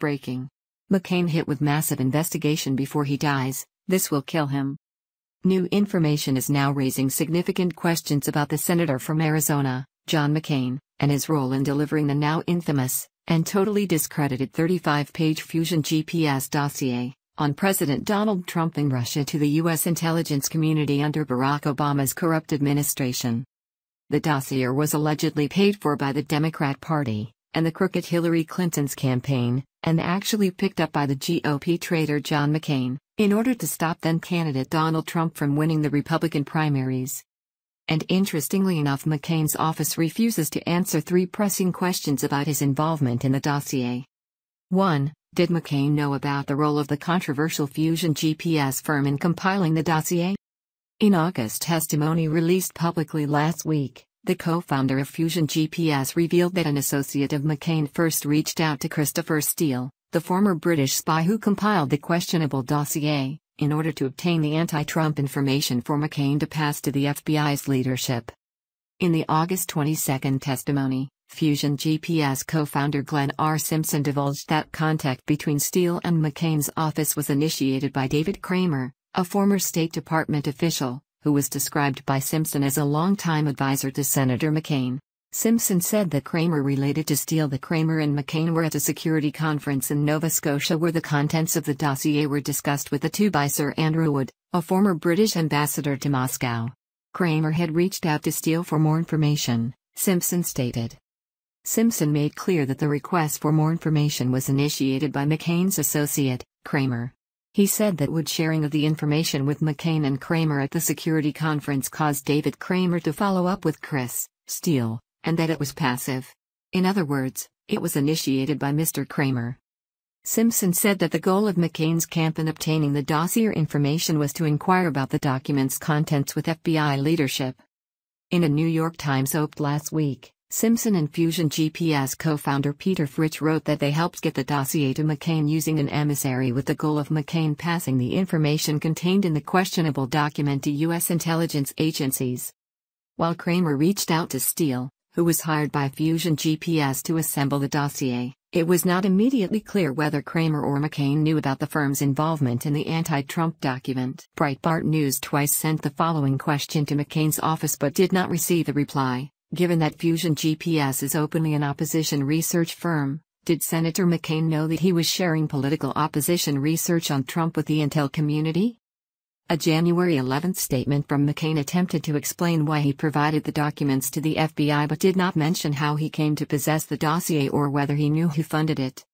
breaking. McCain hit with massive investigation before he dies, this will kill him. New information is now raising significant questions about the senator from Arizona, John McCain, and his role in delivering the now infamous, and totally discredited 35-page Fusion GPS dossier on President Donald Trump and Russia to the U.S. intelligence community under Barack Obama's corrupt administration. The dossier was allegedly paid for by the Democrat Party and the crooked Hillary Clinton's campaign, and actually picked up by the GOP traitor John McCain, in order to stop then-candidate Donald Trump from winning the Republican primaries. And interestingly enough, McCain's office refuses to answer three pressing questions about his involvement in the dossier. 1. Did McCain know about the role of the controversial Fusion GPS firm in compiling the dossier? In August testimony released publicly last week, the co-founder of Fusion GPS revealed that an associate of McCain first reached out to Christopher Steele, the former British spy who compiled the questionable dossier, in order to obtain the anti-Trump information for McCain to pass to the FBI's leadership. In the August 22 testimony, Fusion GPS co-founder Glenn R. Simpson divulged that contact between Steele and McCain's office was initiated by David Kramer, a former State Department official, who was described by Simpson as a longtime advisor to Senator McCain. Simpson said that Kramer related to Steele that Kramer and McCain were at a security conference in Nova Scotia where the contents of the dossier were discussed with the two by Sir Andrew Wood, a former British ambassador to Moscow. Kramer had reached out to Steele for more information, Simpson stated. Simpson made clear that the request for more information was initiated by McCain's associate, Kramer. He said that Wood sharing of the information with McCain and Kramer at the security conference caused David Kramer to follow up with Chris Steele, and that it was passive. In other words, it was initiated by Mr. Kramer. Simpson said that the goal of McCain's camp in obtaining the dossier information was to inquire about the document's contents with FBI leadership. In a New York Times op last week, Simpson and Fusion GPS co-founder Peter Fritsch wrote that they helped get the dossier to McCain using an emissary with the goal of McCain passing the information contained in the questionable document to U.S. intelligence agencies. While Kramer reached out to Steele, who was hired by Fusion GPS to assemble the dossier, it was not immediately clear whether Kramer or McCain knew about the firm's involvement in the anti-Trump document. Breitbart News twice sent the following question to McCain's office but did not receive a reply. Given that Fusion GPS is openly an opposition research firm, did Senator McCain know that he was sharing political opposition research on Trump with the intel community? A January 11 statement from McCain attempted to explain why he provided the documents to the FBI but did not mention how he came to possess the dossier or whether he knew who funded it.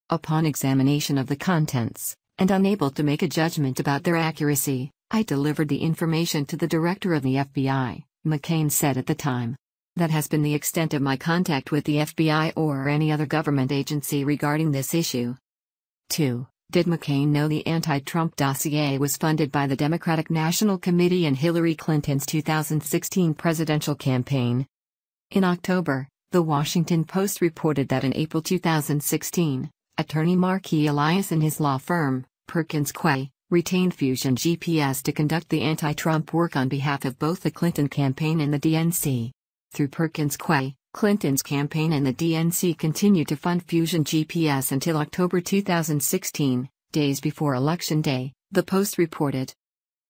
Upon examination of the contents, and unable to make a judgment about their accuracy, I delivered the information to the director of the FBI, McCain said at the time. That has been the extent of my contact with the FBI or any other government agency regarding this issue. 2. Did McCain know the anti-Trump dossier was funded by the Democratic National Committee and Hillary Clinton's 2016 presidential campaign? In October, The Washington Post reported that in April 2016, attorney Marquis Elias and his law firm, Perkins Coie, retained Fusion GPS to conduct the anti-Trump work on behalf of both the Clinton campaign and the DNC. Through Perkins Coie, Clinton's campaign and the DNC continued to fund Fusion GPS until October 2016, days before Election Day, the Post reported.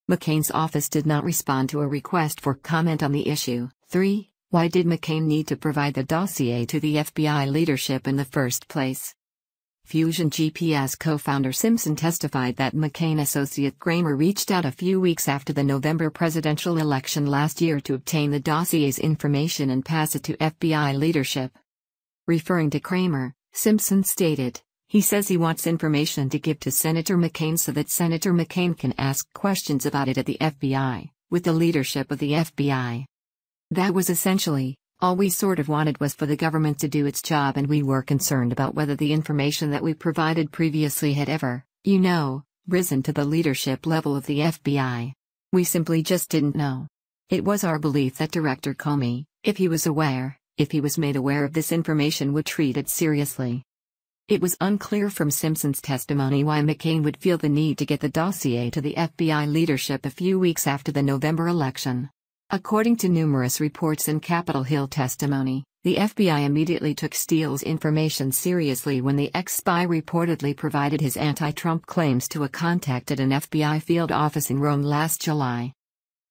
McCain's office did not respond to a request for comment on the issue. 3. Why did McCain need to provide the dossier to the FBI leadership in the first place? Fusion GPS co-founder Simpson testified that McCain associate Kramer reached out a few weeks after the November presidential election last year to obtain the dossier's information and pass it to FBI leadership. Referring to Kramer, Simpson stated, "He says he wants information to give to Senator McCain so that Senator McCain can ask questions about it at the FBI, with the leadership of the FBI. That was essentially all we sort of wanted was for the government to do its job, and we were concerned about whether the information that we provided previously had ever, risen to the leadership level of the FBI. We simply just didn't know. It was our belief that Director Comey, if he was made aware of this information, would treat it seriously." It was unclear from Simpson's testimony why McCain would feel the need to get the dossier to the FBI leadership a few weeks after the November election. According to numerous reports and Capitol Hill testimony, The FBI immediately took Steele's information seriously when the ex-spy reportedly provided his anti-Trump claims to a contact at an FBI field office in Rome last July.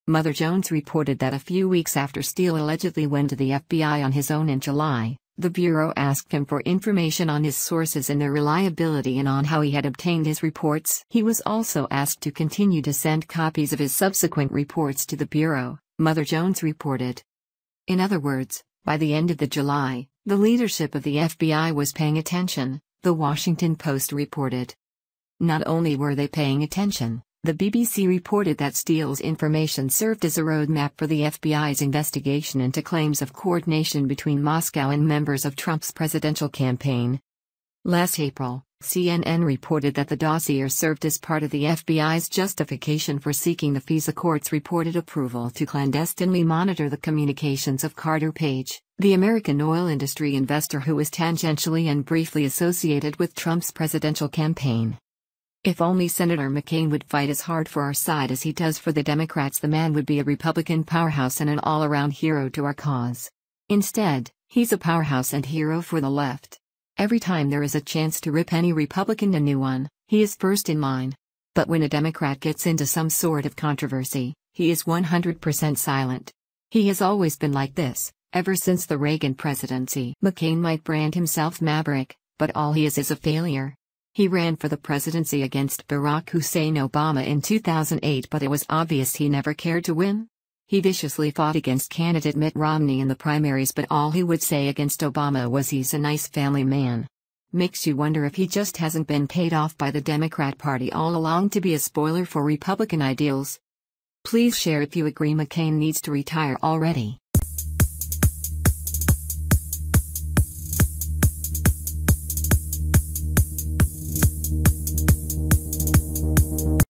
Mother Jones reported that a few weeks after Steele allegedly went to the FBI on his own in July, the Bureau asked him for information on his sources and their reliability and on how he had obtained his reports. He was also asked to continue to send copies of his subsequent reports to the Bureau, Mother Jones reported. In other words, by the end of July, the leadership of the FBI was paying attention, The Washington Post reported. Not only were they paying attention, the BBC reported that Steele's information served as a roadmap for the FBI's investigation into claims of coordination between Moscow and members of Trump's presidential campaign. Last April, CNN reported that the dossier served as part of the FBI's justification for seeking the FISA court's reported approval to clandestinely monitor the communications of Carter Page, the American oil industry investor who was tangentially and briefly associated with Trump's presidential campaign. If only Senator McCain would fight as hard for our side as he does for the Democrats, the man would be a Republican powerhouse and an all-around hero to our cause. Instead, he's a powerhouse and hero for the left. Every time there is a chance to rip any Republican a new one, he is first in line. But when a Democrat gets into some sort of controversy, he is 100% silent. He has always been like this, ever since the Reagan presidency. McCain might brand himself maverick, but all he is a failure. He ran for the presidency against Barack Hussein Obama in 2008, but it was obvious he never cared to win. He viciously fought against candidate Mitt Romney in the primaries, but all he would say against Obama was he's a nice family man. Makes you wonder if he just hasn't been paid off by the Democrat Party all along to be a spoiler for Republican ideals. Please share if you agree McCain needs to retire already.